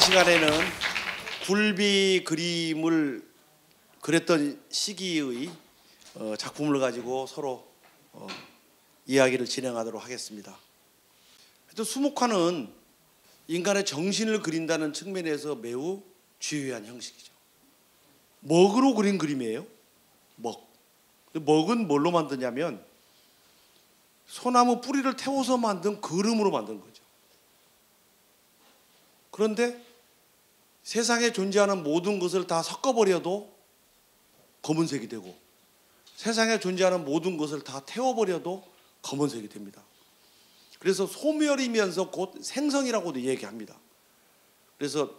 시간에는 굴비 그림을 그렸던 시기의 작품을 가지고 서로 이야기를 진행하도록 하겠습니다. 수묵화는 인간의 정신을 그린다는 측면에서 매우 주요한 형식이죠. 먹으로 그린 그림이에요. 먹은 뭘로 만드냐면 소나무 뿌리를 태워서 만든 그림으로 만든 거죠. 그런데 세상에 존재하는 모든 것을 다 섞어버려도 검은색이 되고 세상에 존재하는 모든 것을 다 태워버려도 검은색이 됩니다. 그래서 소멸이면서 곧 생성이라고도 얘기합니다. 그래서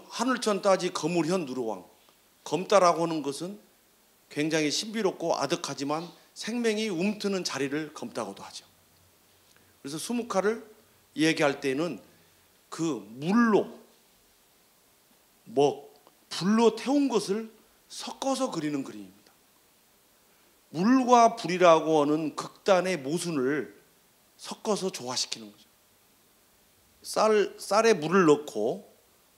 하늘천 따지 거물현 누르왕, 검다라고 하는 것은 굉장히 신비롭고 아득하지만 생명이 움트는 자리를 검다고도 하죠. 그래서 수묵화를 얘기할 때는 그 물로 불로 태운 것을 섞어서 그리는 그림입니다. 물과 불이라고 하는 극단의 모순을 섞어서 조화시키는 거죠. 쌀에 물을 넣고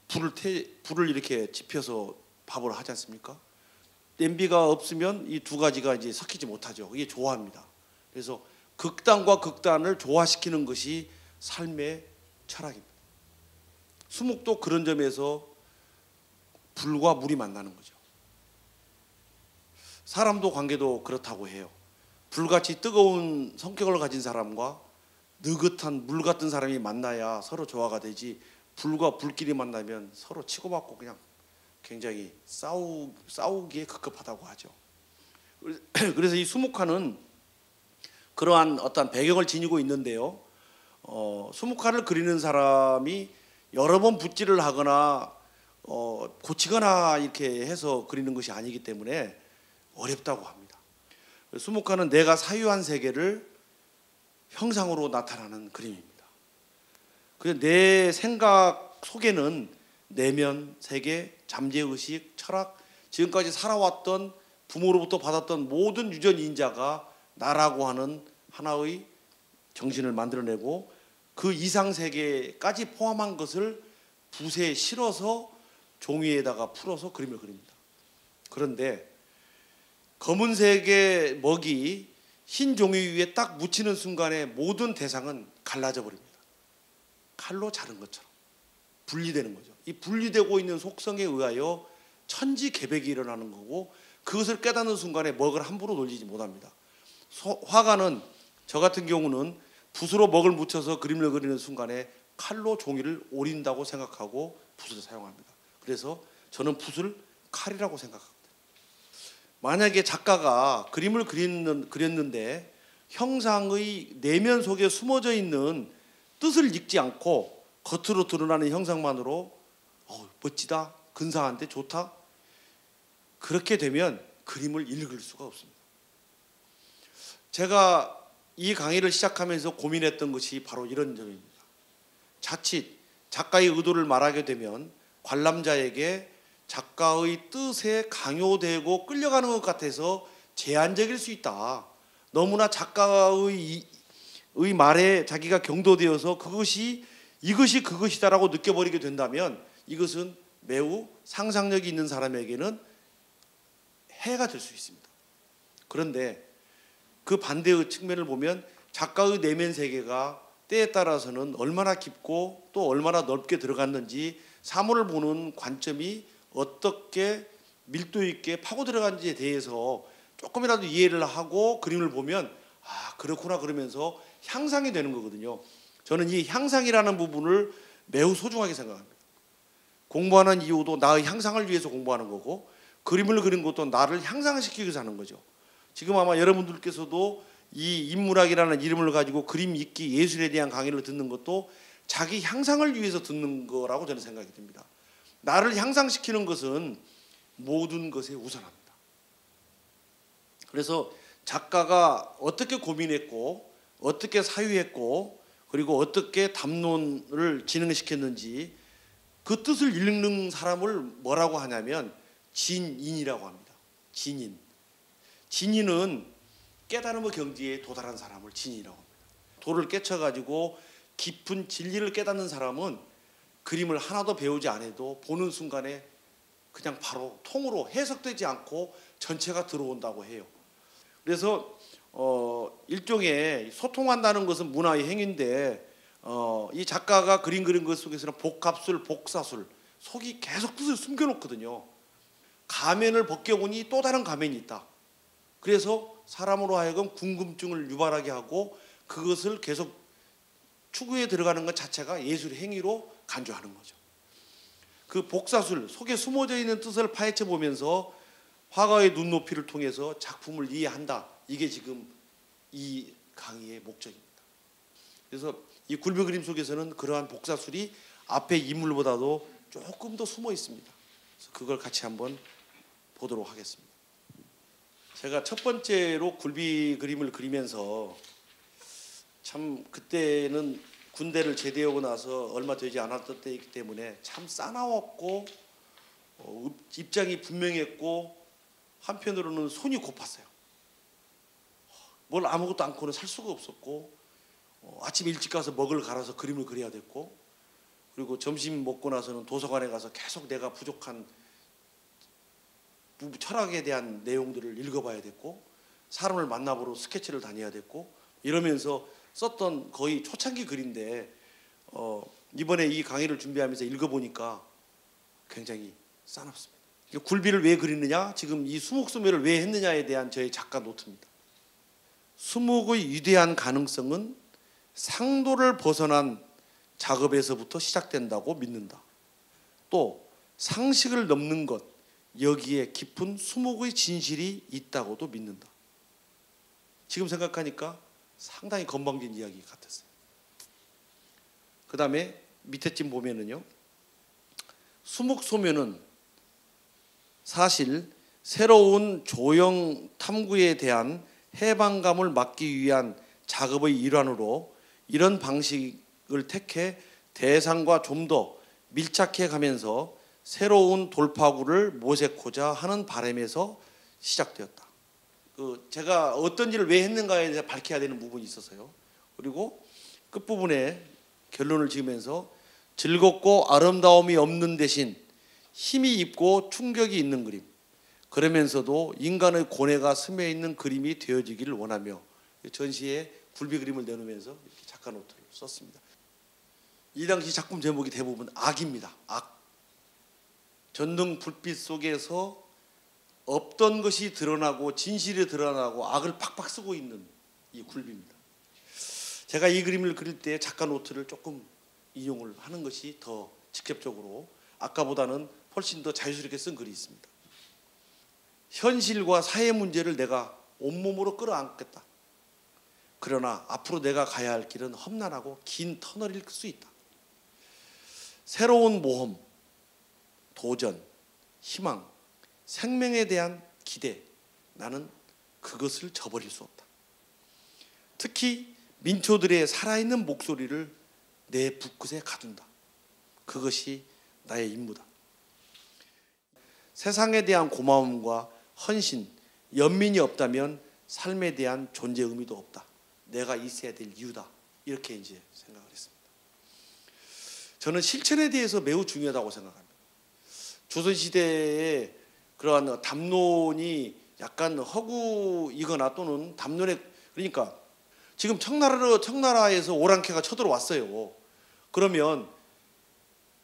불을 이렇게 지펴서 밥을 하지 않습니까? 냄비가 없으면 이 두 가지가 이제 섞이지 못하죠. 이게 조화입니다. 그래서 극단과 극단을 조화시키는 것이 삶의 철학입니다. 수묵도 그런 점에서 불과 물이 만나는 거죠. 사람도 관계도 그렇다고 해요. 불같이 뜨거운 성격을 가진 사람과 느긋한 물 같은 사람이 만나야 서로 조화가 되지, 불과 불끼리 만나면 서로 치고받고 그냥 굉장히 싸우기에 급급하다고 하죠. 그래서 이 수묵화는 그러한 어떤 배경을 지니고 있는데요. 수묵화를 그리는 사람이 여러 번 붓질을 하거나 고치거나 이렇게 해서 그리는 것이 아니기 때문에 어렵다고 합니다. 수묵화는 내가 사유한 세계를 형상으로 나타나는 그림입니다. 그래서 내 생각 속에는 내면, 세계, 잠재의식, 철학, 지금까지 살아왔던 부모로부터 받았던 모든 유전인자가 나라고 하는 하나의 정신을 만들어내고 그 이상세계까지 포함한 것을 붓에 실어서 종이에다가 풀어서 그림을 그립니다. 그런데 검은색의 먹이 흰 종이 위에 딱 묻히는 순간에 모든 대상은 갈라져 버립니다. 칼로 자른 것처럼 분리되는 거죠. 이 분리되고 있는 속성에 의하여 천지개벽이 일어나는 거고 그것을 깨닫는 순간에 먹을 함부로 놀리지 못합니다. 화가는 저 같은 경우는 붓으로 먹을 묻혀서 그림을 그리는 순간에 칼로 종이를 오린다고 생각하고 붓을 사용합니다. 그래서 저는 붓을 칼이라고 생각합니다. 만약에 작가가 그림을 그렸는데 형상의 내면 속에 숨어져 있는 뜻을 읽지 않고 겉으로 드러나는 형상만으로 멋지다, 근사한데 좋다, 그렇게 되면 그림을 읽을 수가 없습니다. 제가 이 강의를 시작하면서 고민했던 것이 바로 이런 점입니다. 자칫 작가의 의도를 말하게 되면 관람자에게 작가의 뜻에 강요되고 끌려가는 것 같아서 제한적일 수 있다. 너무나 작가의 말에 자기가 경도되어서 이것이 그것이다라고 느껴버리게 된다면 이것은 매우 상상력이 있는 사람에게는 해가 될 수 있습니다. 그런데 그 반대의 측면을 보면 작가의 내면 세계가 때에 따라서는 얼마나 깊고 또 얼마나 넓게 들어갔는지 사물을 보는 관점이 어떻게 밀도 있게 파고 들어간지에 대해서 조금이라도 이해를 하고 그림을 보면 그렇구나 그러면서 향상이 되는 거거든요. 저는 이 향상이라는 부분을 매우 소중하게 생각합니다. 공부하는 이유도 나의 향상을 위해서 공부하는 거고 그림을 그린 것도 나를 향상시키기 위해서 하는 거죠. 지금 아마 여러분들께서도 이 인문학이라는 이름을 가지고 그림 읽기 예술에 대한 강의를 듣는 것도 자기 향상을 위해서 듣는 거라고 저는 생각이 듭니다. 나를 향상시키는 것은 모든 것에 우선합니다. 그래서 작가가 어떻게 고민했고 어떻게 사유했고 그리고 어떻게 담론을 진행시켰는지 그 뜻을 읽는 사람을 뭐라고 하냐면 진인이라고 합니다. 진인은 깨달음의 경지에 도달한 사람을 진이라고 합니다. 도를 깨쳐가지고 깊은 진리를 깨닫는 사람은 그림을 하나도 배우지 않아도 보는 순간에 그냥 바로 통으로 해석되지 않고 전체가 들어온다고 해요. 그래서 일종의 소통한다는 것은 문화의 행위인데 이 작가가 그린 것 속에서는 복합술, 복사술, 속이 계속 뜻을 숨겨놓거든요. 가면을 벗겨보니 또 다른 가면이 있다. 그래서 사람으로 하여금 궁금증을 유발하게 하고 그것을 계속 추구해 들어가는 것 자체가 예술의 행위로 간주하는 거죠. 그 복사술, 속에 숨어져 있는 뜻을 파헤쳐 보면서 화가의 눈높이를 통해서 작품을 이해한다. 이게 지금 이 강의의 목적입니다. 그래서 이 굴비 그림 속에서는 그러한 복사술이 앞에 인물보다도 조금 더 숨어 있습니다. 그래서 그걸 같이 한번 보도록 하겠습니다. 제가 첫 번째로 굴비 그림을 그리면서 참 그때는 군대를 제대하고 나서 얼마 되지 않았던 때이기 때문에 참 싸나웠고 입장이 분명했고 한편으로는 손이 고팠어요. 뭘 아무것도 않고는 살 수가 없었고 아침 일찍 가서 먹을 갈아서 그림을 그려야 됐고 그리고 점심 먹고 나서는 도서관에 가서 계속 내가 부족한 철학에 대한 내용들을 읽어봐야 됐고 사람을 만나보러 스케치를 다녀야 됐고 이러면서 썼던 거의 초창기 글인데 이번에 이 강의를 준비하면서 읽어보니까 굉장히 싸납습니다. 굴비를 왜 그리느냐? 지금 이 수목소매를 왜 했느냐에 대한 저의 작가 노트입니다. 수목의 위대한 가능성은 상도를 벗어난 작업에서부터 시작된다고 믿는다. 또 상식을 넘는 것, 여기에 깊은 수목의 진실이 있다고도 믿는다. 지금 생각하니까 상당히 건방진 이야기 같았어요. 그 다음에 밑에 쯤 보면은요, 수목소묘는 사실 새로운 조형 탐구에 대한 해방감을 막기 위한 작업의 일환으로 이런 방식을 택해 대상과 좀 더 밀착해 가면서 새로운 돌파구를 모색하고자 하는 바람에서 시작되었다. 제가 어떤 일을 왜 했는가에 대해서 밝혀야 되는 부분이 있었어요. 그리고 끝부분에 결론을 지으면서 즐겁고 아름다움이 없는 대신 힘이 있고 충격이 있는 그림, 그러면서도 인간의 고뇌가 스며있는 그림이 되어지기를 원하며 전시에 굴비 그림을 내놓으면서 이렇게 작가 노트를 썼습니다. 이 당시 작품 제목이 대부분 악입니다. 악. 전등 불빛 속에서 없던 것이 드러나고 진실이 드러나고 악을 팍팍 쓰고 있는 이 굴비입니다. 제가 이 그림을 그릴 때 작가 노트를 조금 이용을 하는 것이 더 직접적으로 아까보다는 훨씬 더 자유스럽게 쓴 글이 있습니다. 현실과 사회 문제를 내가 온몸으로 끌어안겠다. 그러나 앞으로 내가 가야 할 길은 험난하고 긴 터널일 수 있다. 새로운 모험, 도전, 희망, 생명에 대한 기대, 나는 그것을 저버릴 수 없다. 특히 민초들의 살아있는 목소리를 내 붓끝에 가둔다. 그것이 나의 임무다. 세상에 대한 고마움과 헌신, 연민이 없다면 삶에 대한 존재 의미도 없다. 내가 있어야 될 이유다. 이렇게 이제 생각을 했습니다. 저는 실천에 대해서 매우 중요하다고 생각합니다. 조선시대에 그러한 담론이 약간 허구이거나 또는 담론에, 그러니까 지금 청나라에서 오랑캐가 쳐들어왔어요. 그러면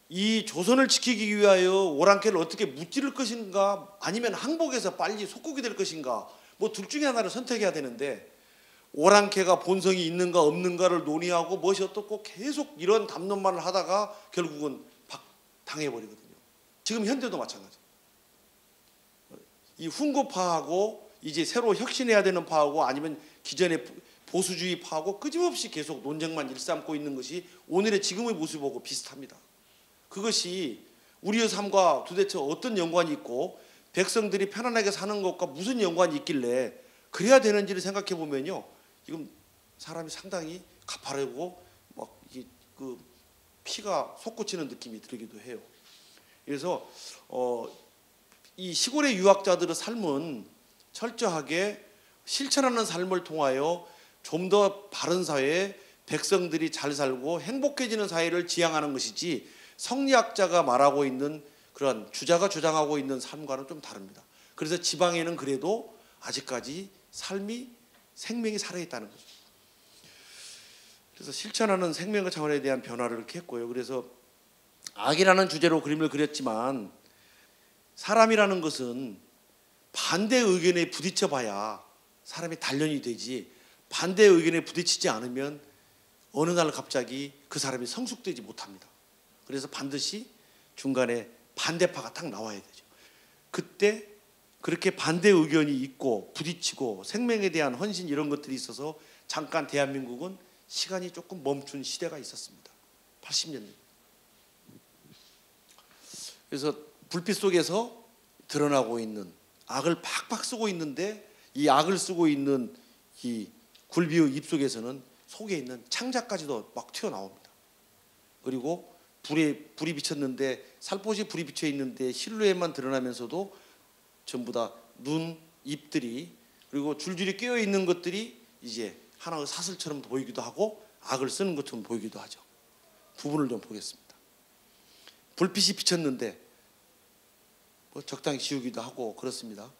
이 조선을 지키기 위하여 오랑캐를 어떻게 무찌를 것인가 아니면 항복해서 빨리 속국이 될 것인가 뭐 둘 중에 하나를 선택해야 되는데 오랑캐가 본성이 있는가 없는가를 논의하고 무엇이 어떻고 계속 이런 담론만을 하다가 결국은 당해버리거든요. 지금 현대도 마찬가지. 이 훈구파하고 이제 새로 혁신해야 되는 파하고 아니면 기존의 보수주의 파하고 끊임없이 계속 논쟁만 일삼고 있는 것이 오늘의 지금의 모습하고 비슷합니다. 그것이 우리의 삶과 도대체 어떤 연관이 있고 백성들이 편안하게 사는 것과 무슨 연관이 있길래 그래야 되는지를 생각해 보면요, 지금 사람이 상당히 가파르고 막 그 피가 솟구치는 느낌이 들기도 해요. 그래서 이 시골의 유학자들의 삶은 철저하게 실천하는 삶을 통하여 좀 더 바른 사회, 백성들이 잘 살고 행복해지는 사회를 지향하는 것이지 성리학자가 말하고 있는 그런 주자가 주장하고 있는 삶과는 좀 다릅니다. 그래서 지방에는 그래도 아직까지 생명이 살아있다는 거죠. 그래서 실천하는 생명의 차원에 대한 변화를 이렇게 했고요. 그래서 악이라는 주제로 그림을 그렸지만 사람이라는 것은 반대 의견에 부딪혀 봐야 사람이 단련이 되지, 반대 의견에 부딪히지 않으면 어느 날 갑자기 그 사람이 성숙되지 못합니다. 그래서 반드시 중간에 반대파가 딱 나와야 되죠. 그때 그렇게 반대 의견이 있고 부딪히고 생명에 대한 헌신 이런 것들이 있어서 잠깐 대한민국은 시간이 조금 멈춘 시대가 있었습니다. 80년대. 그래서 불빛 속에서 드러나고 있는 악을 팍팍 쓰고 있는데 이 악을 쓰고 있는 이 굴비의 입속에서는 속에 있는 창자까지도 막 튀어나옵니다. 그리고 불이 비쳤는데 살포시 불이 비쳐 있는데 실루엣만 드러나면서도 전부 다 눈, 입들이 그리고 줄줄이 끼어 있는 것들이 이제 하나의 사슬처럼 보이기도 하고 악을 쓰는 것처럼 보이기도 하죠. 부분을 좀 보겠습니다. 불빛이 비쳤는데 뭐 적당히 지우기도 하고 그렇습니다.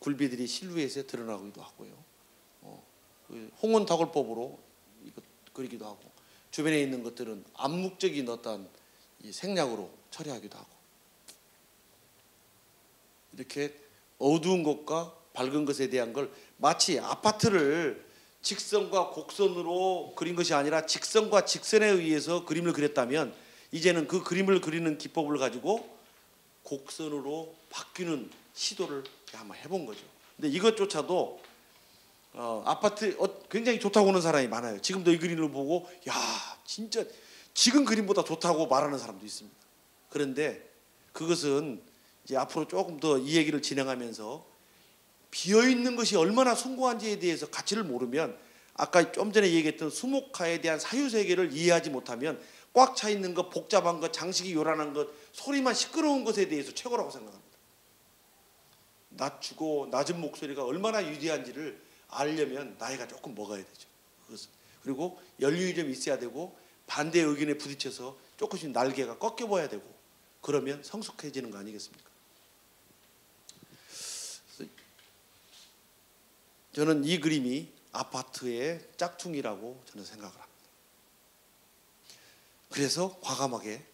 굴비들이 실루엣에 드러나기도 하고요. 홍은 다굴법으로 이거 그리기도 하고 주변에 있는 것들은 암묵적인 어떤 이 생략으로 처리하기도 하고 이렇게 어두운 것과 밝은 것에 대한 걸 마치 아파트를 직선과 곡선으로 그린 것이 아니라 직선과 직선에 의해서 그림을 그렸다면 이제는 그 그림을 그리는 기법을 가지고 곡선으로 바뀌는 시도를 한번 해본 거죠. 근데 이것조차도 아파트 굉장히 좋다고 하는 사람이 많아요. 지금도 이 그림을 보고 야 진짜 지금 그림보다 좋다고 말하는 사람도 있습니다. 그런데 그것은 이제 앞으로 조금 더 이 얘기를 진행하면서 비어있는 것이 얼마나 숭고한지에 대해서 가치를 모르면 아까 좀 전에 얘기했던 수목화에 대한 사유세계를 이해하지 못하면 꽉 차 있는 것, 복잡한 것, 장식이 요란한 것, 소리만 시끄러운 것에 대해서 최고라고 생각합니다. 낮추고 낮은 목소리가 얼마나 위대한지를 알려면 나이가 조금 먹어야 되죠. 그리고 연륜이 좀 있어야 되고 반대 의견에 부딪혀서 조금씩 날개가 꺾여봐야 되고 그러면 성숙해지는 거 아니겠습니까? 저는 이 그림이 아파트의 짝퉁이라고 저는 생각을 합니다. 그래서 과감하게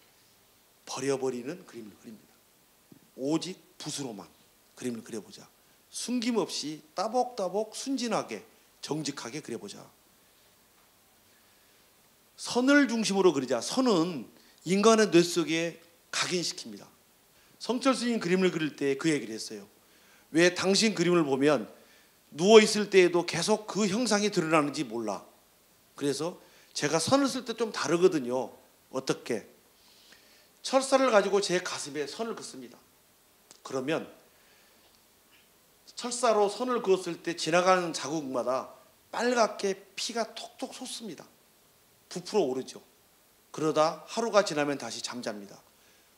버려버리는 그림을 그립니다. 오직 붓으로만 그림을 그려보자. 숨김없이 따복따복 순진하게 정직하게 그려보자. 선을 중심으로 그리자. 선은 인간의 뇌 속에 각인시킵니다. 성철스님 그림을 그릴 때 그 얘기를 했어요. 왜 당신 그림을 보면 누워있을 때에도 계속 그 형상이 드러나는지 몰라. 그래서 제가 선을 쓸 때 좀 다르거든요. 어떻게? 철사를 가지고 제 가슴에 선을 긋습니다. 그러면 철사로 선을 그었을 때 지나가는 자국마다 빨갛게 피가 톡톡 솟습니다. 부풀어 오르죠. 그러다 하루가 지나면 다시 잠잡니다.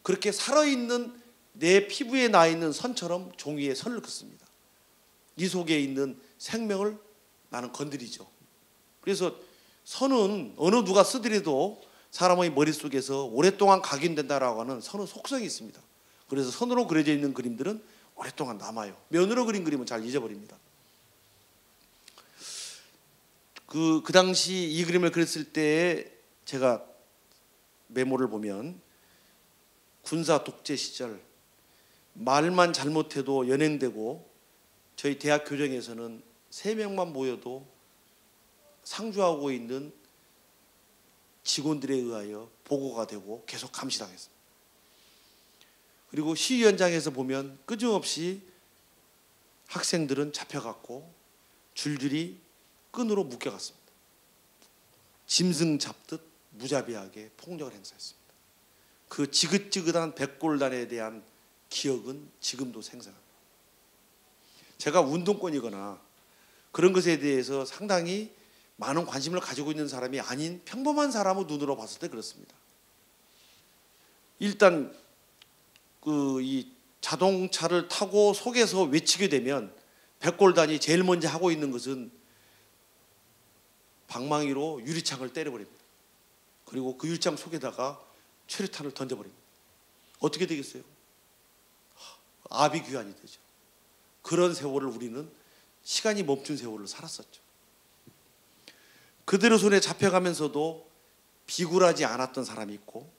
그렇게 살아있는 내 피부에 나 있는 선처럼 종이에 선을 긋습니다. 이 속에 있는 생명을 나는 건드리죠. 그래서 선은 어느 누가 쓰더라도 사람의 머릿속에서 오랫동안 각인된다라고 하는 선의 속성이 있습니다. 그래서 선으로 그려져 있는 그림들은 오랫동안 남아요. 면으로 그린 그림은 잘 잊어버립니다. 그 당시 이 그림을 그렸을 때 제가 메모를 보면 군사 독재 시절 말만 잘못해도 연행되고 저희 대학 교정에서는 3명만 모여도 상주하고 있는 직원들에 의하여 보고가 되고 계속 감시당했습니다. 그리고 시위 현장에서 보면 끊임없이 학생들은 잡혀갔고 줄줄이 끈으로 묶여갔습니다. 짐승 잡듯 무자비하게 폭력을 행사했습니다. 그 지긋지긋한 백골단에 대한 기억은 지금도 생생합니다. 제가 운동권이거나 그런 것에 대해서 상당히 많은 관심을 가지고 있는 사람이 아닌 평범한 사람의 눈으로 봤을 때 그렇습니다. 일단 이 자동차를 타고 속에서 외치게 되면 백골단이 제일 먼저 하고 있는 것은 방망이로 유리창을 때려버립니다. 그리고 그 유리창 속에다가 최루탄을 던져버립니다. 어떻게 되겠어요? 아비규환이 되죠. 그런 세월을 우리는 시간이 멈춘 세월을 살았었죠. 그대로 손에 잡혀가면서도 비굴하지 않았던 사람이 있고,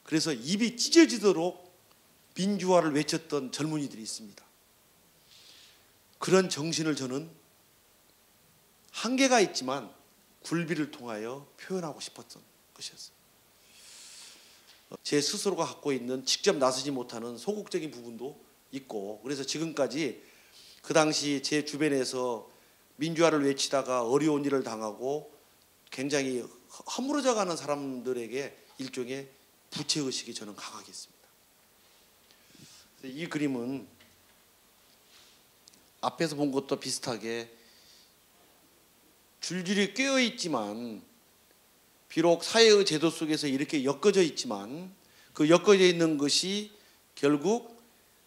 그래서 입이 찢어지도록 민주화를 외쳤던 젊은이들이 있습니다. 그런 정신을 저는 한계가 있지만 굴비를 통하여 표현하고 싶었던 것이었어요. 제 스스로가 갖고 있는 직접 나서지 못하는 소극적인 부분도 있고, 그래서 지금까지 그 당시 제 주변에서 민주화를 외치다가 어려운 일을 당하고 굉장히 허물어져 가는 사람들에게 일종의 부채의식이 저는 강하게 있습니다. 이 그림은 앞에서 본 것도 비슷하게 줄줄이 꿰어 있지만, 비록 사회의 제도 속에서 이렇게 엮어져 있지만 그 엮어져 있는 것이 결국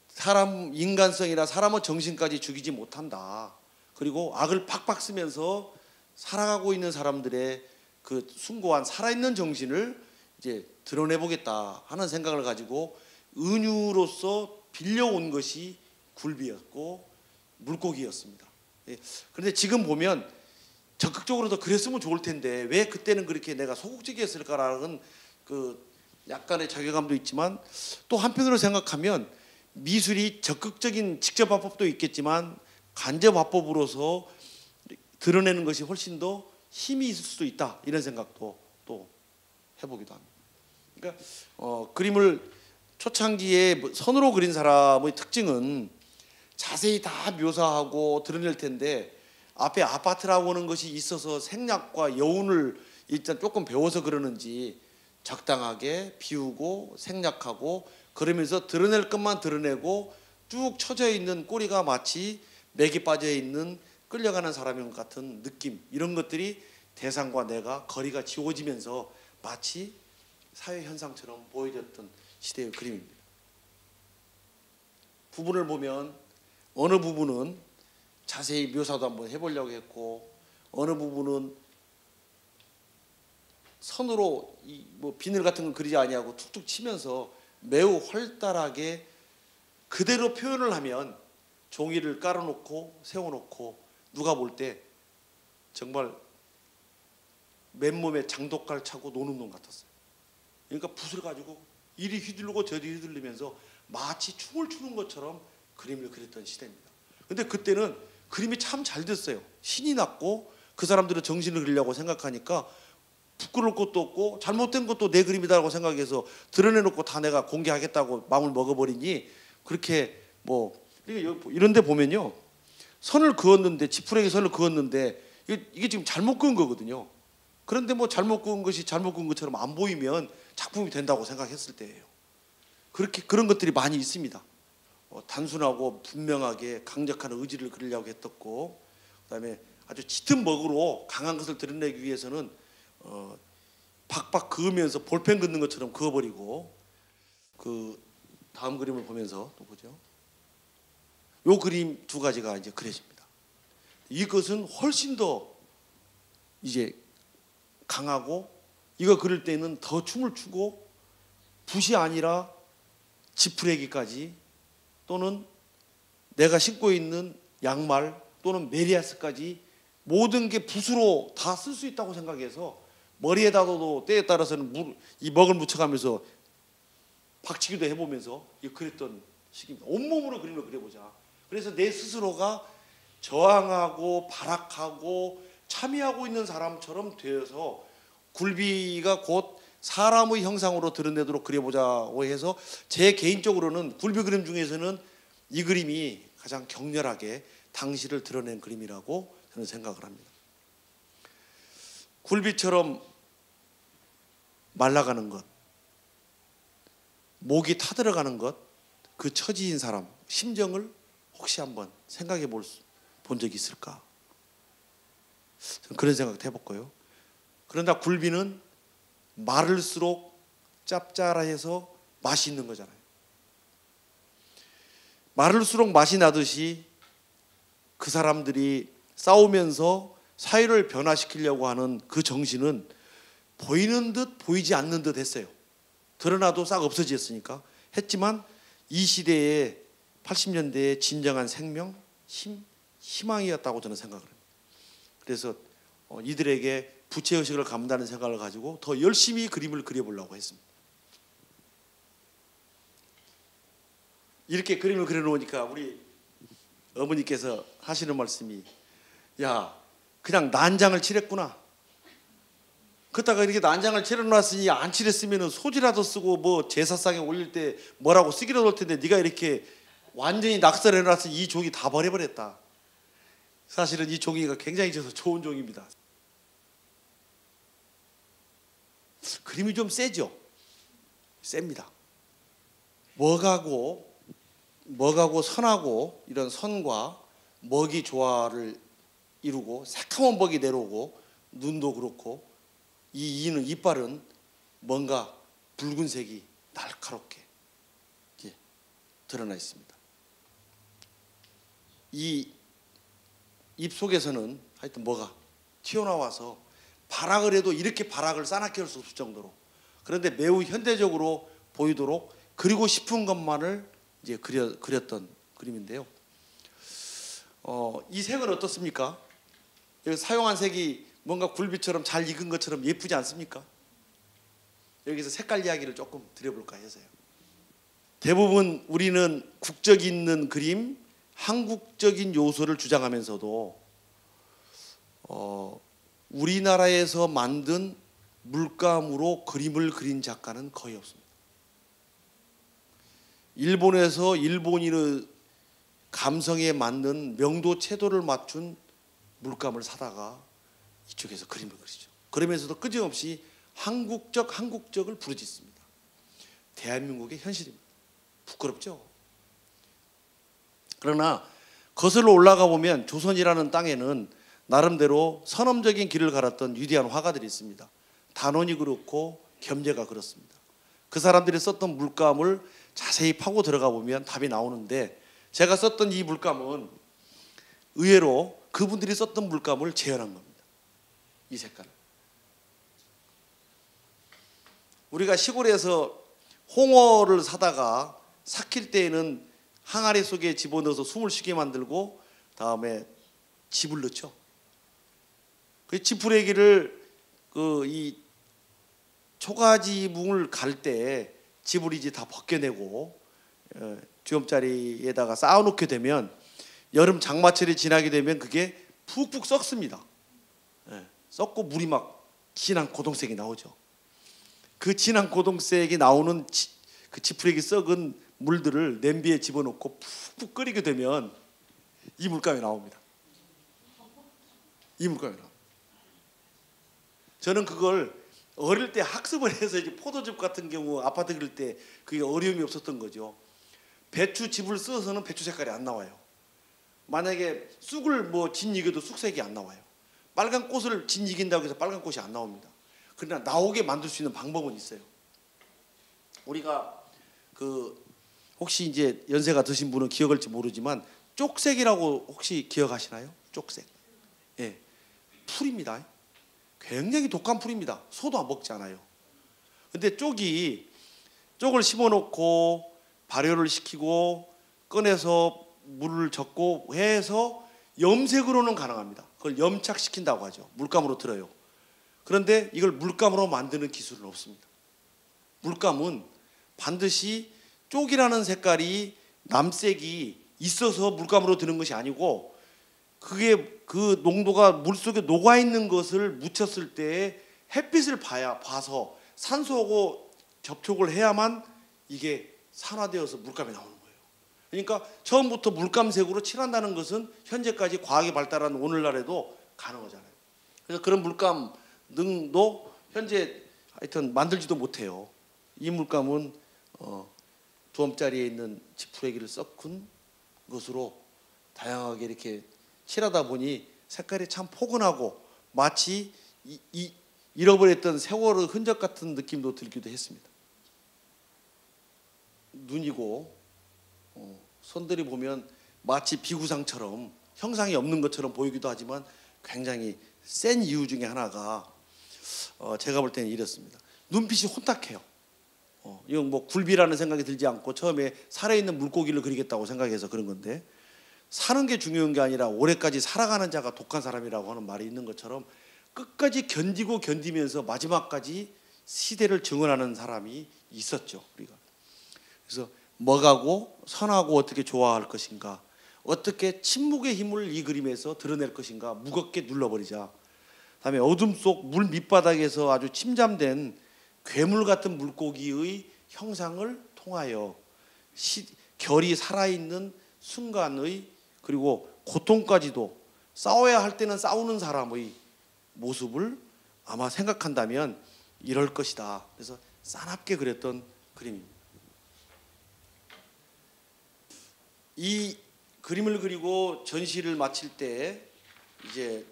사람 인간성이나 사람의 정신까지 죽이지 못한다. 그리고 악을 팍팍 쓰면서 살아가고 있는 사람들의 그 숭고한 살아있는 정신을 이제 드러내보겠다 하는 생각을 가지고 은유로서 빌려온 것이 굴비였고 물고기였습니다. 그런데 지금 보면 적극적으로 더 그랬으면 좋을 텐데 왜 그때는 그렇게 내가 소극적이었을까라는 그 약간의 자괴감도 있지만, 또 한편으로 생각하면 미술이 적극적인 직접 화법도 있겠지만 간접 화법으로서 드러내는 것이 훨씬 더 힘이 있을 수도 있다, 이런 생각도 또 해보기도 합니다. 그러니까 그림을 초창기에 선으로 그린 사람의 특징은 자세히 다 묘사하고 드러낼 텐데 앞에 아파트라고 하는 것이 있어서 생략과 여운을 일단 조금 배워서 그러는지 적당하게 비우고 생략하고 그러면서 드러낼 것만 드러내고 쭉 처져 있는 꼬리가 마치 맥이 빠져 있는 끌려가는 사람인 것 같은 느낌, 이런 것들이 대상과 내가 거리가 지워지면서 마치 사회 현상처럼 보여졌던 시대의 그림입니다. 부분을 보면 어느 부분은 자세히 묘사도 한번 해보려고 했고, 어느 부분은 선으로 뭐 비늘 같은 걸 그리지 아니하고 툭툭 치면서 매우 활달하게 그대로 표현을 하면 종이를 깔아놓고 세워놓고 누가 볼 때 정말 맨몸에 장독갈 차고 노는 놈 같았어요. 그러니까 붓을 가지고 이리 휘둘르고 저리 휘둘리면서 마치 춤을 추는 것처럼 그림을 그렸던 시대입니다. 근데 그때는 그림이 참 잘 됐어요. 신이 났고 그 사람들은 정신을 그리려고 생각하니까 부끄러울 것도 없고 잘못된 것도 내 그림이다라고 생각해서 드러내놓고 다 내가 공개하겠다고 마음을 먹어버리니, 그렇게 뭐 이런 데 보면요, 선을 그었는데 지푸레기 선을 그었는데 이게 지금 잘못 그은 거거든요. 그런데 뭐 잘못 그은 것이 잘못 그은 것처럼 안 보이면 작품이 된다고 생각했을 때예요. 그렇게 그런 것들이 많이 있습니다. 단순하고 분명하게 강력한 의지를 그리려고 했었고, 그다음에 아주 짙은 먹으로 강한 것을 드러내기 위해서는 박박 그으면서 볼펜 긋는 것처럼 그어버리고, 그 다음 그림을 보면서 또 보죠. 요 그림 두 가지가 이제 그려집니다. 이것은 훨씬 더 이제 강하고, 이거 그릴 때는 더 춤을 추고 붓이 아니라 지푸레기까지 또는 내가 신고 있는 양말 또는 메리아스까지 모든 게 붓으로 다 쓸 수 있다고 생각해서 머리에다도 때에 따라서는 이 먹을 묻혀가면서 박치기도 해보면서 그랬던 시기입니다. 온몸으로 그림을 그려보자. 그래서 내 스스로가 저항하고 발악하고 참여하고 있는 사람처럼 되어서 굴비가 곧 사람의 형상으로 드러내도록 그려보자고 해서 제 개인적으로는 굴비 그림 중에서는 이 그림이 가장 격렬하게 당시를 드러낸 그림이라고 저는 생각을 합니다. 굴비처럼 말라가는 것, 목이 타들어가는 것, 그 처지인 사람 심정을 혹시 한번 생각해 본 적이 있을까? 저는 그런 생각도 해볼까요? 그런다 굴비는 마를수록 짭짤해서 맛이 있는 거잖아요. 마를수록 맛이 나듯이 그 사람들이 싸우면서 사회를 변화시키려고 하는 그 정신은 보이는 듯 보이지 않는 듯 했어요. 드러나도 싹 없어졌으니까 했지만 이 시대에 80년대의 진정한 생명, 희망이었다고 저는 생각을 합니다. 그래서 이들에게 부채의식을 감다는 생각을 가지고 더 열심히 그림을 그려보려고 했습니다. 이렇게 그림을 그려놓으니까 우리 어머니께서 하시는 말씀이, 야, 그냥 난장을 칠했구나. 그러다가 이렇게 난장을 칠해놨으니 안 칠했으면 소지라도 쓰고 뭐 제사상에 올릴 때 뭐라고 쓰기라도 할 텐데 네가 이렇게 완전히 낙설해놨으니 이 종이 다 버려버렸다. 사실은 이 종이가 굉장히 좋은 종입니다. 그림이 좀 세죠? 셉니다. 먹하고 선하고 이런 선과 먹이 조화를 이루고 새카만 먹이 내려오고 눈도 그렇고 이 이는 이빨은 뭔가 붉은색이 날카롭게 드러나 있습니다. 이 입 속에서는 하여튼 뭐가 튀어나와서 발악을 해도 이렇게 발악을 싸납게 할 수 없을 정도로, 그런데 매우 현대적으로 보이도록 그리고 싶은 것만을 이제 그렸던 그림인데요. 이 색은 어떻습니까? 여기 사용한 색이 뭔가 굴비처럼 잘 익은 것처럼 예쁘지 않습니까? 여기서 색깔 이야기를 조금 드려볼까 해서요. 대부분 우리는 국적 있는 그림, 한국적인 요소를 주장하면서도 우리나라에서 만든 물감으로 그림을 그린 작가는 거의 없습니다. 일본에서 일본인의 감성에 맞는 명도 채도를 맞춘 물감을 사다가 이쪽에서 그림을 그리죠. 그러면서도 끊임없이 한국적을 부르짖습니다. 대한민국의 현실입니다. 부끄럽죠? 그러나 거슬러 올라가 보면 조선이라는 땅에는 나름대로 선험적인 길을 갈았던 위대한 화가들이 있습니다. 단원이 그렇고 겸재가 그렇습니다. 그 사람들이 썼던 물감을 자세히 파고 들어가 보면 답이 나오는데, 제가 썼던 이 물감은 의외로 그분들이 썼던 물감을 재현한 겁니다. 이 색깔을. 우리가 시골에서 홍어를 사다가 삭힐 때에는 항아리 속에 집어넣어서 숨을 쉬게 만들고 다음에 짚을 넣죠. 그 지푸레기를 이 초가지뭉을 갈 때 짚을 이제 다 벗겨내고 주염자리에다가 쌓아놓게 되면 여름 장마철이 지나게 되면 그게 푹푹 썩습니다. 썩고 물이 막 진한 고동색이 나오죠. 그 진한 고동색이 나오는 그 지푸레기 썩은 물들을 냄비에 집어넣고 푹푹 끓이게 되면 이 물감이 나옵니다. 이 물감이 나옵니다. 저는 그걸 어릴 때 학습을 해서 이제 포도즙 같은 경우 아파트 그릴 때 그게 어려움이 없었던 거죠. 배추즙을 써서는 배추 색깔이 안 나와요. 만약에 쑥을 뭐 짓이겨도 쑥색이 안 나와요. 빨간 꽃을 짓이긴다고 해서 빨간 꽃이 안 나옵니다. 그러나 나오게 만들 수 있는 방법은 있어요. 우리가 혹시 이제 연세가 드신 분은 기억할지 모르지만 쪽색이라고 혹시 기억하시나요? 쪽색. 예, 풀입니다. 굉장히 독한 풀입니다. 소도 안 먹지 않아요. 근데 쪽을 심어놓고 발효를 시키고 꺼내서 물을 젓고 해서 염색으로는 가능합니다. 그걸 염착시킨다고 하죠. 물감으로 들어요. 그런데 이걸 물감으로 만드는 기술은 없습니다. 물감은 반드시 쪽이라는 색깔이 남색이 있어서 물감으로 드는 것이 아니고, 그게 그 농도가 물속에 녹아있는 것을 묻혔을 때 햇빛을 봐서 산소하고 접촉을 해야만 이게 산화되어서 물감이 나오는 거예요. 그러니까 처음부터 물감색으로 칠한다는 것은 현재까지 과학이 발달한 오늘날에도 가능하잖아요. 그래서 그런 물감 등도 현재 하여튼 만들지도 못해요. 이 물감은 두엄자리에 있는 지푸레기를 섞은 것으로 다양하게 이렇게 칠하다 보니 색깔이 참 포근하고 마치 잃어버렸던 세월의 흔적 같은 느낌도 들기도 했습니다. 눈이고 손들이 보면 마치 비구상처럼 형상이 없는 것처럼 보이기도 하지만 굉장히 센 이유 중에 하나가 제가 볼 때는 이렇습니다. 눈빛이 혼탁해요. 이건 뭐 굴비라는 생각이 들지 않고 처음에 살아있는 물고기를 그리겠다고 생각해서 그런 건데, 사는 게 중요한 게 아니라 오래까지 살아가는 자가 독한 사람이라고 하는 말이 있는 것처럼 끝까지 견디고 견디면서 마지막까지 시대를 증언하는 사람이 있었죠, 우리가. 그래서 뭐가고 선하고 어떻게 좋아할 것인가, 어떻게 침묵의 힘을 이 그림에서 드러낼 것인가 무겁게 눌러버리자. 다음에 어둠 속 물 밑바닥에서 아주 침잠된 괴물 같은 물고기의 형상을 통하여 결이 살아있는 순간의, 그리고 고통까지도 싸워야 할 때는 싸우는 사람의 모습을 아마 생각한다면 이럴 것이다. 그래서 싸납게 그렸던 그림입니다. 이 그림을 그리고 전시를 마칠 때 이제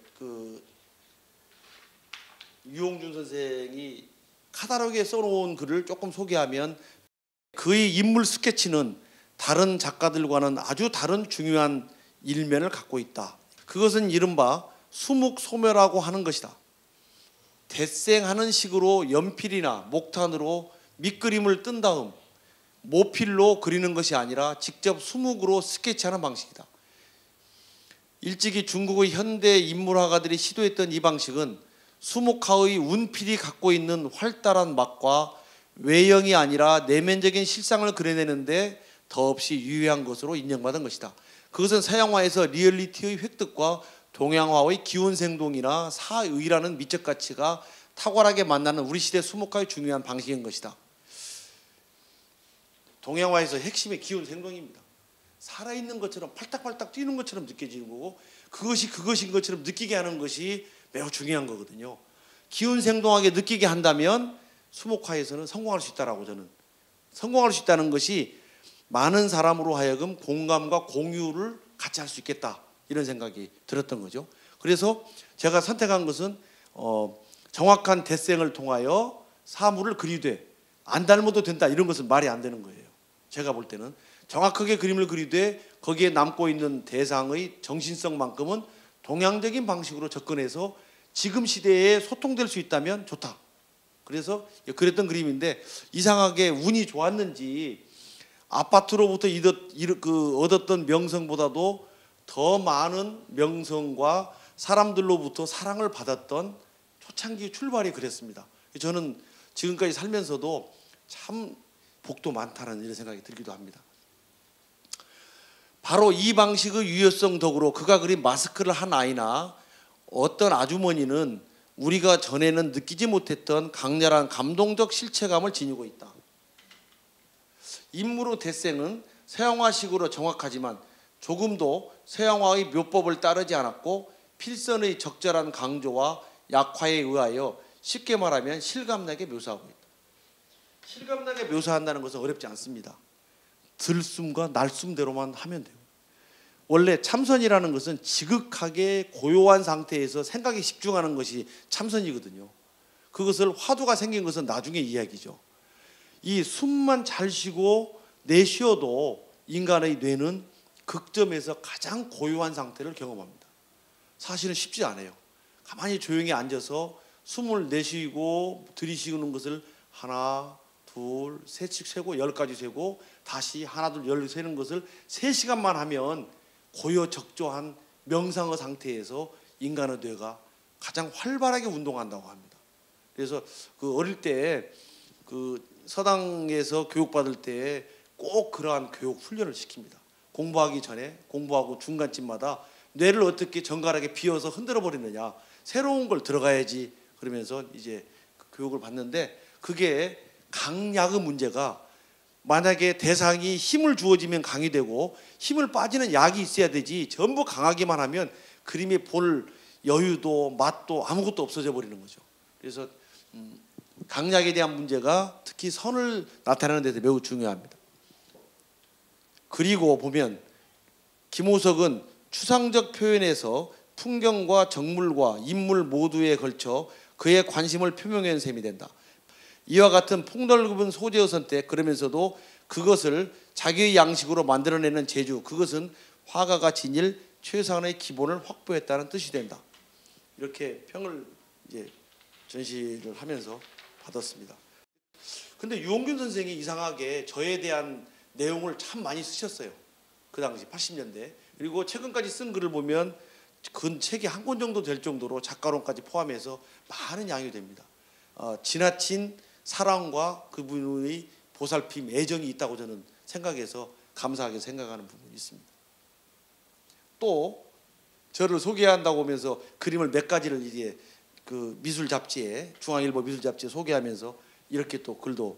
유홍준 선생이 카탈로그에 써놓은 글을 조금 소개하면, 그의 인물 스케치는 다른 작가들과는 아주 다른 중요한 일면을 갖고 있다. 그것은 이른바 수묵소멸하고 하는 것이다. 대생하는 식으로 연필이나 목탄으로 밑그림을 뜬 다음 모필로 그리는 것이 아니라 직접 수묵으로 스케치하는 방식이다. 일찍이 중국의 현대 인물화가들이 시도했던 이 방식은 수묵화의 운필이 갖고 있는 활달한 맛과 외형이 아니라 내면적인 실상을 그려내는데 더없이 유효한 것으로 인정받은 것이다. 그것은 서양화에서 리얼리티의 획득과 동양화의 기운생동이나 사의라는 미적 가치가 탁월하게 만나는 우리 시대 수묵화의 중요한 방식인 것이다. 동양화에서 핵심의 기운생동입니다. 살아있는 것처럼 팔딱팔딱 뛰는 것처럼 느껴지는 거고, 그것이 그것인 것처럼 느끼게 하는 것이 매우 중요한 거거든요. 기운생동하게 느끼게 한다면 수묵화에서는 성공할 수 있다라고, 저는 성공할 수 있다는 것이 많은 사람으로 하여금 공감과 공유를 같이 할 수 있겠다, 이런 생각이 들었던 거죠. 그래서 제가 선택한 것은 정확한 대생을 통하여 사물을 그리되 안 닮아도 된다, 이런 것은 말이 안 되는 거예요. 제가 볼 때는 정확하게 그림을 그리되 거기에 남고 있는 대상의 정신성만큼은 동양적인 방식으로 접근해서 지금 시대에 소통될 수 있다면 좋다. 그래서 그랬던 그림인데, 이상하게 운이 좋았는지 아파트로부터 얻었던 명성보다도 더 많은 명성과 사람들로부터 사랑을 받았던 초창기 출발이 그랬습니다. 저는 지금까지 살면서도 참 복도 많다는 이런 생각이 들기도 합니다. 바로 이 방식의 유효성 덕으로 그가 그린 마스크를 한 아이나 어떤 아주머니는 우리가 전에는 느끼지 못했던 강렬한 감동적 실체감을 지니고 있다. 인물의 대생은 서양화식으로 정확하지만 조금도 서양화의 묘법을 따르지 않았고, 필선의 적절한 강조와 약화에 의하여 쉽게 말하면 실감나게 묘사하고 있다. 실감나게 묘사한다는 것은 어렵지 않습니다. 들숨과 날숨대로만 하면 돼요. 원래 참선이라는 것은 지극하게 고요한 상태에서 생각에 집중하는 것이 참선이거든요. 그것을 화두가 생긴 것은 나중에 이야기죠. 이 숨만 잘 쉬고 내쉬어도 인간의 뇌는 극점에서 가장 고요한 상태를 경험합니다. 사실은 쉽지 않아요. 가만히 조용히 앉아서 숨을 내쉬고 들이쉬는 것을 하나, 둘, 셋씩 세고 10까지 세고 다시 하나, 둘, 10 세는 것을 3시간만 하면 고요 적조한 명상의 상태에서 인간의 뇌가 가장 활발하게 운동한다고 합니다. 그래서 어릴 때 서당에서 교육받을 때 꼭 그러한 교육 훈련을 시킵니다. 공부하기 전에, 공부하고 중간쯤마다 뇌를 어떻게 정갈하게 비워서 흔들어 버리느냐, 새로운 걸 들어가야지, 그러면서 이제 교육을 받는데, 그게 강약의 문제가, 만약에 대상이 힘을 주어지면 강이 되고 힘을 빠지는 약이 있어야 되지, 전부 강하기만 하면 그림에 볼 여유도 맛도 아무것도 없어져 버리는 거죠. 그래서 강약에 대한 문제가 특히 선을 나타내는 데서 매우 중요합니다. 그리고 보면 김호석은 추상적 표현에서 풍경과 정물과 인물 모두에 걸쳐 그의 관심을 표명한 셈이 된다. 이와 같은 폭넓은 소재의 선택, 그러면서도 그것을 자기의 양식으로 만들어내는 재주, 그것은 화가가 지닐 최소한의 기본을 확보했다는 뜻이 된다. 이렇게 평을 이제 전시를 하면서 받았습니다. 근데 유홍균 선생이 이상하게 저에 대한 내용을 참 많이 쓰셨어요. 그 당시 80년대. 그리고 최근까지 쓴 글을 보면 근 책이 한 권 정도 될 정도로 작가론까지 포함해서 많은 양이 됩니다. 지나친 사랑과 그분의 보살핌, 애정이 있다고 저는 생각해서 감사하게 생각하는 부분이 있습니다. 또 저를 소개한다고 하면서 그림을 몇 가지를 이제 그 미술 잡지에, 중앙일보 미술 잡지에 소개하면서 이렇게 또 글도,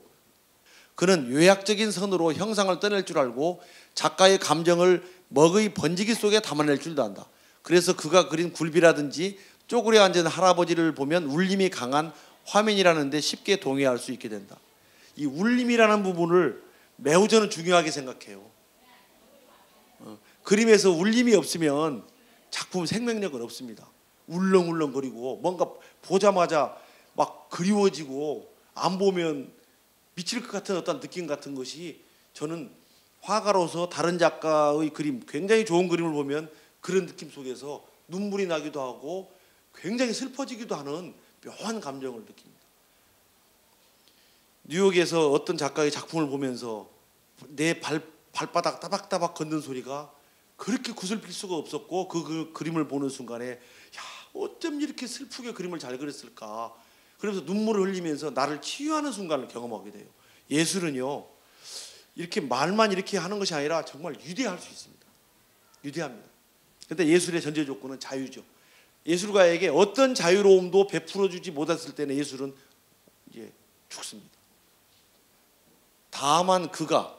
그는 요약적인 선으로 형상을 떠낼 줄 알고 작가의 감정을 먹의 번지기 속에 담아낼 줄도 안다. 그래서 그가 그린 굴비라든지 쪼그려 앉은 할아버지를 보면 울림이 강한 화면이라는 데 쉽게 동의할 수 있게 된다. 이 울림이라는 부분을 매우 저는 중요하게 생각해요. 그림에서 울림이 없으면 작품 생명력은 없습니다. 울렁울렁거리고 뭔가 보자마자 막 그리워지고 안 보면 미칠 것 같은 어떤 느낌 같은 것이, 저는 화가로서 다른 작가의 그림, 굉장히 좋은 그림을 보면 그런 느낌 속에서 눈물이 나기도 하고 굉장히 슬퍼지기도 하는 묘한 감정을 느낍니다. 뉴욕에서 어떤 작가의 작품을 보면서 내 발바닥 따박따박 걷는 소리가 그렇게 구슬필 수가 없었고, 그 그림을 보는 순간에 야, 어쩜 이렇게 슬프게 그림을 잘 그렸을까, 그러면서 눈물을 흘리면서 나를 치유하는 순간을 경험하게 돼요. 예술은요, 이렇게 말만 이렇게 하는 것이 아니라 정말 위대할 수 있습니다. 위대합니다. 그런데 예술의 전제 조건은 자유죠. 예술가에게 어떤 자유로움도 베풀어주지 못했을 때는 예술은 이제 죽습니다. 다만 그가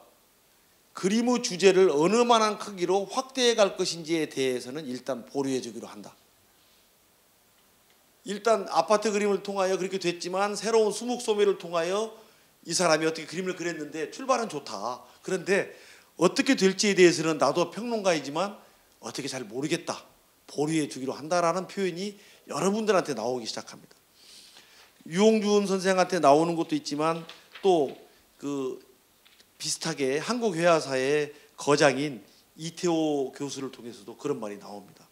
그림의 주제를 어느 만한 크기로 확대해 갈 것인지에 대해서는 일단 보류해 주기로 한다. 일단 아파트 그림을 통하여 그렇게 됐지만 새로운 수묵 소매를 통하여 이 사람이 어떻게 그림을 그렸는데 출발은 좋다. 그런데 어떻게 될지에 대해서는 나도 평론가이지만 어떻게 잘 모르겠다. 보류해 주기로 한다라는 표현이 여러분들한테 나오기 시작합니다. 유홍준 선생한테 나오는 것도 있지만 또 그 비슷하게 한국회화사의 거장인 이태호 교수를 통해서도 그런 말이 나옵니다.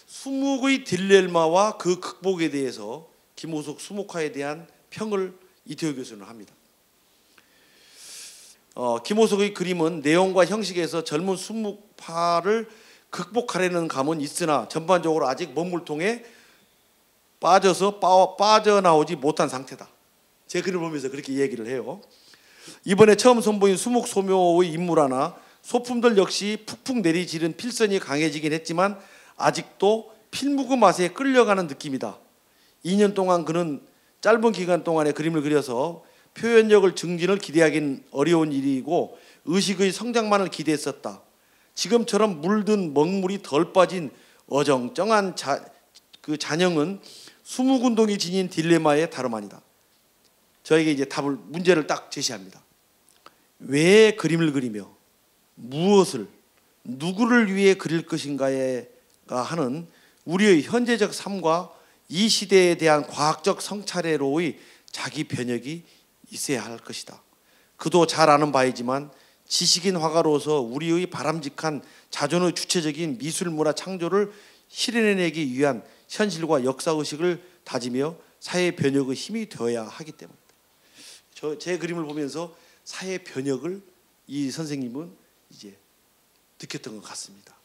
수묵의 딜레마와 그 극복에 대해서 김호석 수묵화에 대한 평을 이태호 교수는 합니다. 김호석의 그림은 내용과 형식에서 젊은 수묵파를 극복하려는 감은 있으나 전반적으로 아직 먼물통에 빠져서 빠져나오지 못한 상태다. 제 글을 보면서 그렇게 얘기를 해요. 이번에 처음 선보인 수묵 소묘의 인물화나 소품들 역시 푹푹 내리지른 필선이 강해지긴 했지만 아직도 필묵의 맛에 끌려가는 느낌이다. 2년 동안 그는 짧은 기간 동안에 그림을 그려서 표현력을 증진을 기대하기는 어려운 일이고 의식의 성장만을 기대했었다. 지금처럼 물든 먹물이 덜 빠진 어정쩡한 그 잔영은 수묵운동이 지닌 딜레마의 다름 아니다. 저에게 이제 문제를 딱 제시합니다. 왜 그림을 그리며 무엇을 누구를 위해 그릴 것인가가 하는 우리의 현재적 삶과 이 시대에 대한 과학적 성찰회로의 자기 변혁이 있어야 할 것이다. 그도 잘 아는 바이지만 지식인 화가로서 우리의 바람직한 자존의 주체적인 미술 문화 창조를 실현해내기 위한 현실과 역사의식을 다지며 사회 변혁의 힘이 되어야 하기 때문입니다. 제 그림을 보면서 사회 변혁을 이 선생님은 이제 느꼈던 것 같습니다.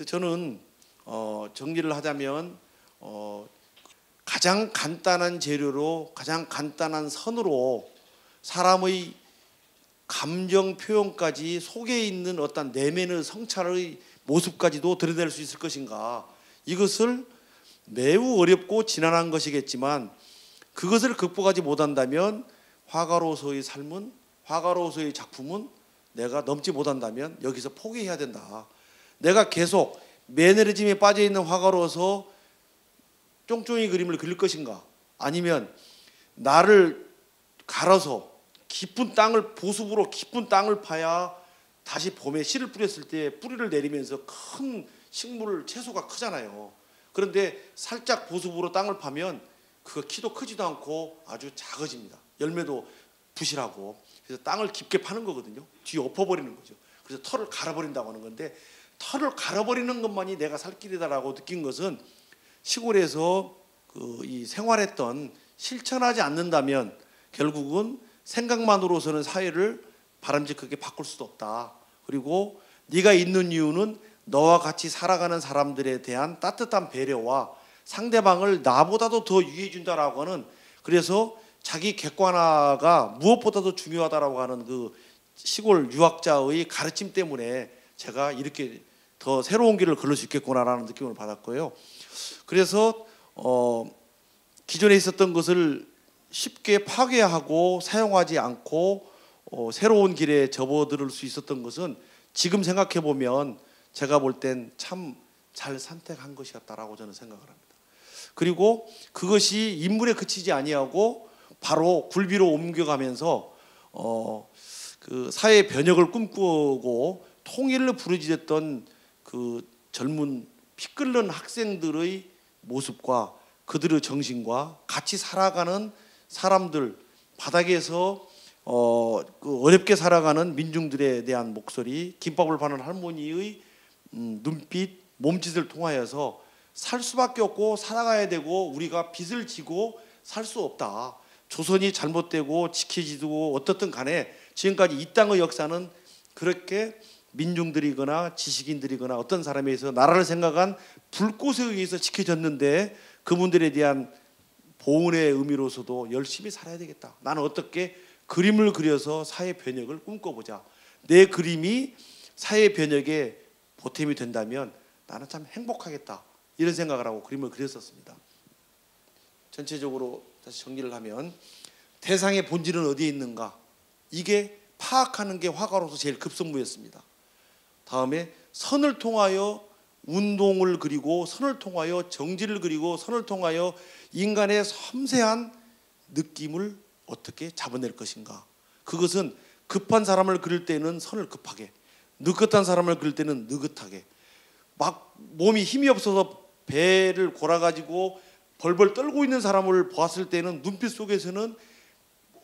저는 정리를 하자면 가장 간단한 재료로 가장 간단한 선으로 사람의 감정 표현까지 속에 있는 어떤 내면의 성찰의 모습까지도 드러낼 수 있을 것인가, 이것을 매우 어렵고 지난한 것이겠지만 그것을 극복하지 못한다면 화가로서의 삶은, 화가로서의 작품은 내가 넘지 못한다면 여기서 포기해야 된다. 내가 계속 매너리즘에 빠져있는 화가로서 쫑쫑이 그림을 그릴 것인가, 아니면 나를 갈아서 깊은 땅을, 보습으로 깊은 땅을 파야 다시 봄에 씨를 뿌렸을 때 뿌리를 내리면서 큰 식물, 채소가 크잖아요. 그런데 살짝 보습으로 땅을 파면 그 키도 크지도 않고 아주 작아집니다. 열매도 부실하고. 그래서 땅을 깊게 파는 거거든요. 뒤에 엎어버리는 거죠. 그래서 털을 갈아버린다고 하는 건데, 털을 갈아버리는 것만이 내가 살 길이다라고 느낀 것은 시골에서 이 생활했던, 실천하지 않는다면 결국은 생각만으로서는 사회를 바람직하게 바꿀 수도 없다. 그리고 네가 있는 이유는 너와 같이 살아가는 사람들에 대한 따뜻한 배려와 상대방을 나보다도 더 유해해 준다라고 하는, 그래서 자기 객관화가 무엇보다도 중요하다라고 하는 그 시골 유학자의 가르침 때문에 제가 이렇게 더 새로운 길을 걸을 수 있겠구나라는 느낌을 받았고요. 그래서 기존에 있었던 것을 쉽게 파괴하고 사용하지 않고 새로운 길에 접어들 수 있었던 것은 지금 생각해 보면 제가 볼 땐 참 잘 선택한 것이었다라고 저는 생각을 합니다. 그리고 그것이 인물에 그치지 아니하고 바로 굴비로 옮겨가면서 그 사회 변혁을 꿈꾸고 통일을 부르짖었던 그 젊은 피 끓는 학생들의 모습과 그들의 정신과 같이 살아가는 사람들, 바닥에서 그 어렵게 살아가는 민중들에 대한 목소리, 김밥을 파는 할머니의 눈빛, 몸짓을 통하여서 살 수밖에 없고 살아가야 되고 우리가 빚을 지고 살 수 없다. 조선이 잘못되고 지켜지고 어떻든 간에 지금까지 이 땅의 역사는 그렇게 민중들이거나 지식인들이거나 어떤 사람에 의해서 나라를 생각한 불꽃에 의해서 지켜졌는데 그분들에 대한 보훈의 의미로서도 열심히 살아야 되겠다. 나는 어떻게 그림을 그려서 사회 변혁을 꿈꿔보자. 내 그림이 사회 변혁에 보탬이 된다면 나는 참 행복하겠다. 이런 생각을 하고 그림을 그렸었습니다. 전체적으로 다시 정리를 하면 대상의 본질은 어디에 있는가? 이게 파악하는 게 화가로서 제일 급선무였습니다. 다음에 선을 통하여 운동을 그리고 선을 통하여 정지를 그리고 선을 통하여 인간의 섬세한 느낌을 어떻게 잡아낼 것인가. 그것은 급한 사람을 그릴 때는 선을 급하게, 느긋한 사람을 그릴 때는 느긋하게, 막 몸이 힘이 없어서 배를 골아가지고 벌벌 떨고 있는 사람을 보았을 때는 눈빛 속에서는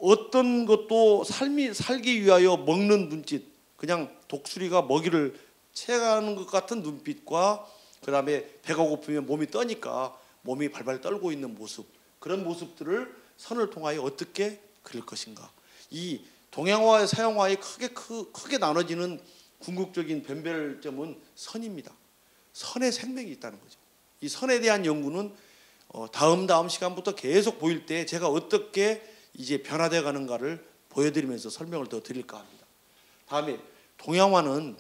어떤 것도 살기 위하여 먹는 눈짓, 그냥 독수리가 먹이를 채가는 것 같은 눈빛과 그 다음에 배가 고프면 몸이 떠니까 몸이 발발 떨고 있는 모습, 그런 모습들을 선을 통하여 어떻게 그릴 것인가. 이 동양화와 서양화에 크게 나눠지는 궁극적인 변별점은 선입니다. 선에 생명이 있다는 거죠. 이 선에 대한 연구는 다음 시간부터 계속 보일 때 제가 어떻게 이제 변화되어 가는가를 보여드리면서 설명을 더 드릴까 합니다. 다음에 동양화는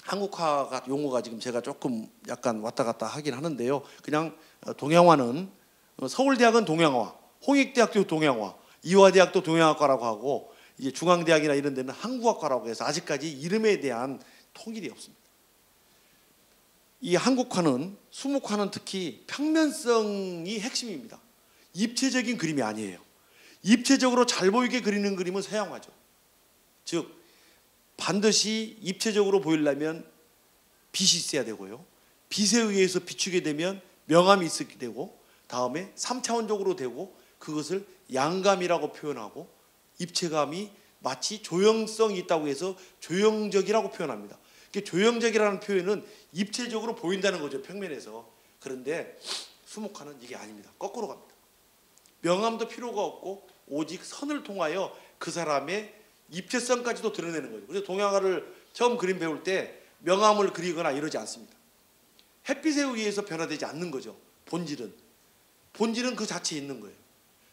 한국화 용어가 지금 제가 조금 약간 왔다 갔다 하긴 하는데요. 그냥 동양화는 서울대학은 동양화, 홍익대학도 동양화, 이화대학도 동양학과라고 하고 이제 중앙대학이나 이런 데는 한국학과라고 해서 아직까지 이름에 대한 통일이 없습니다. 이 한국화는, 수묵화는 특히 평면성이 핵심입니다. 입체적인 그림이 아니에요. 입체적으로 잘 보이게 그리는 그림은 서양화죠. 즉 반드시 입체적으로 보이려면 빛이 있어야 되고요. 빛에 의해서 비추게 되면 명암이 있게 되고, 다음에 3차원적으로 되고, 그것을 양감이라고 표현하고, 입체감이 마치 조형성이 있다고 해서 조형적이라고 표현합니다. 조형적이라는 표현은 입체적으로 보인다는 거죠, 평면에서. 그런데 수묵화는 이게 아닙니다. 거꾸로 갑니다. 명암도 필요가 없고 오직 선을 통하여 그 사람의 입체성까지도 드러내는 거죠. 그래서 동양화를 처음 그림 배울 때 명암을 그리거나 이러지 않습니다. 햇빛에 의해서 변화되지 않는 거죠. 본질은 그 자체에 있는 거예요.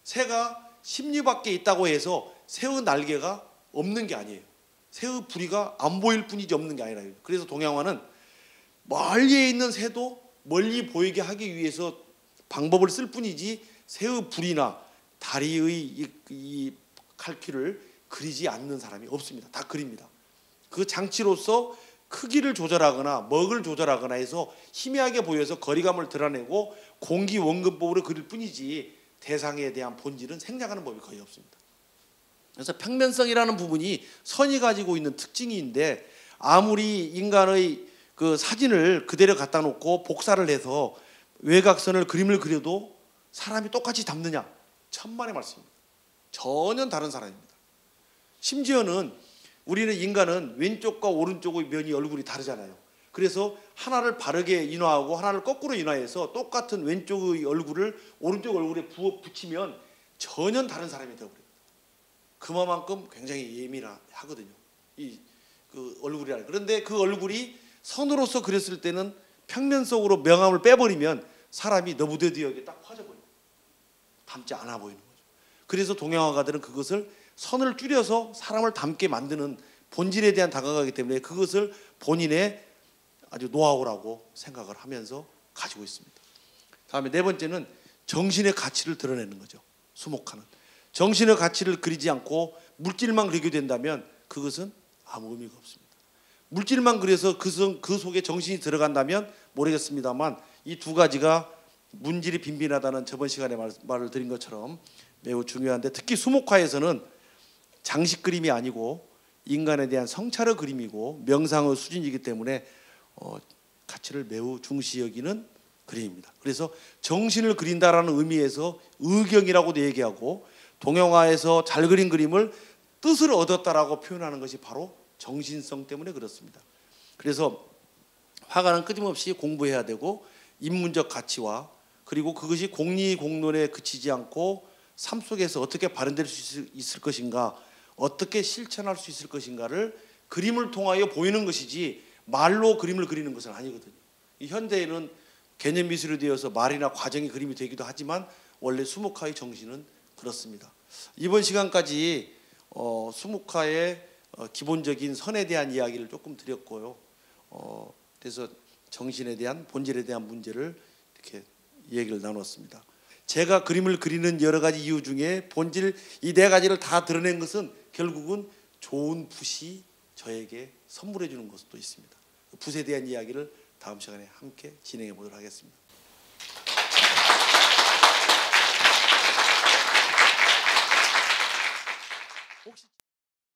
새가 심리 밖에 있다고 해서 새의 날개가 없는 게 아니에요. 새의 부리가 안 보일 뿐이지 없는 게 아니라. 그래서 동양화는 멀리에 있는 새도 멀리 보이게 하기 위해서 방법을 쓸 뿐이지 새의 부리나 다리의 이 칼퀴를 그리지 않는 사람이 없습니다. 다 그립니다. 그 장치로서 크기를 조절하거나 먹을 조절하거나 해서 희미하게 보여서 거리감을 드러내고 공기 원근법으로 그릴 뿐이지 대상에 대한 본질은 생략하는 법이 거의 없습니다. 그래서 평면성이라는 부분이 선이 가지고 있는 특징인데, 아무리 인간의 그 사진을 그대로 갖다 놓고 복사를 해서 외곽선을 그림을 그려도 사람이 똑같이 담느냐? 천만의 말씀입니다. 전혀 다른 사람입니다. 심지어는 우리는 인간은 왼쪽과 오른쪽의 면이 얼굴이 다르잖아요. 그래서 하나를 바르게 인화하고 하나를 거꾸로 인화해서 똑같은 왼쪽의 얼굴을 오른쪽 얼굴에 붙이면 전혀 다른 사람이 되어버립니다. 그만큼 굉장히 예민하거든요. 그 얼굴이라. 그런데 그 얼굴이 선으로서 그렸을 때는 평면 속으로 명암을 빼버리면 사람이 너부대디하게 딱 화져버려요. 닮지 않아 보이는 거죠. 그래서 동양화가들은 그것을 선을 줄여서 사람을 닮게 만드는 본질에 대한 다가가기 때문에 그것을 본인의 아주 노하우라고 생각을 하면서 가지고 있습니다. 다음에 네 번째는 정신의 가치를 드러내는 거죠. 수목화는 정신의 가치를 그리지 않고 물질만 그리게 된다면 그것은 아무 의미가 없습니다. 물질만 그려서 그 속에 정신이 들어간다면 모르겠습니다만 이 두 가지가 문질이 빈빈하다는 저번 시간에 말을 드린 것처럼 매우 중요한데, 특히 수목화에서는 장식 그림이 아니고 인간에 대한 성찰의 그림이고 명상의 수준이기 때문에 가치를 매우 중시 여기는 그림입니다. 그래서 정신을 그린다라는 의미에서 의경이라고도 얘기하고, 동양화에서 잘 그린 그림을 뜻을 얻었다라고 표현하는 것이 바로 정신성 때문에 그렇습니다. 그래서 화가는 끊임없이 공부해야 되고 인문적 가치와, 그리고 그것이 공리공론에 그치지 않고 삶 속에서 어떻게 발현될 수 있을 것인가, 어떻게 실천할 수 있을 것인가를 그림을 통하여 보이는 것이지 말로 그림을 그리는 것은 아니거든요. 이 현대에는 개념 미술이 되어서 말이나 과정이 그림이 되기도 하지만 원래 수목화의 정신은 그렇습니다. 이번 시간까지 수목화의 기본적인 선에 대한 이야기를 조금 드렸고요. 그래서 정신에 대한, 본질에 대한 문제를 이렇게 얘기를 나눴습니다. 제가 그림을 그리는 여러 가지 이유 중에 본질 이 네 가지를 다 드러낸 것은 결국은 좋은 붓이 저에게 선물해 주는 것도 있습니다. 그 붓에 대한 이야기를 다음 시간에 함께 진행해 보도록 하겠습니다. 혹시